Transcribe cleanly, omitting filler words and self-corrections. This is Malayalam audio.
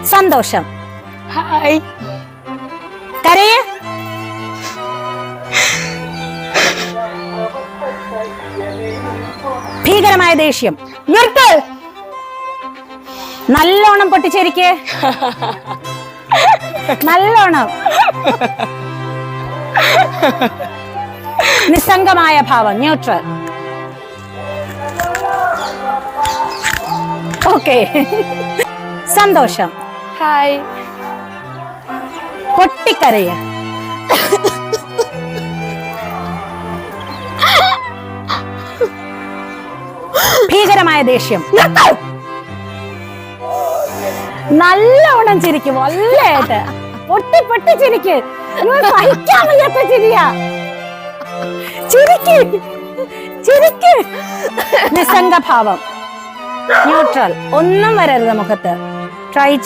സന്തോഷം. ഹായ്. കരയ്. ഭീകരമായ ദേഷ്യം. നിർത്ത്. നല്ലോണം പൊട്ടിച്ചിരിക്ക്. നല്ലോണം. നിസ്സംഗമായ ഭാവം. ന്യൂട്രൽ. ഓക്കെ. സന്തോഷം. ഹായ്. പൊട്ടിക്കരയ. ഭീകരമായ ദേഷ്യം. നല്ലോണം ചിരിക്കും. വല്ലായിട്ട് പൊട്ടി പൊട്ടി ചിരിക്ക്. സഹിക്കാൻ വയ്യാത്ത ചിരിയാ. ചിരിക്ക് ചിരിക്ക്. നിസ്സംഗഭാവം. ന്യൂട്രൽ. ഒന്നും വരരുത് മുഖത്ത്. ട്രൈ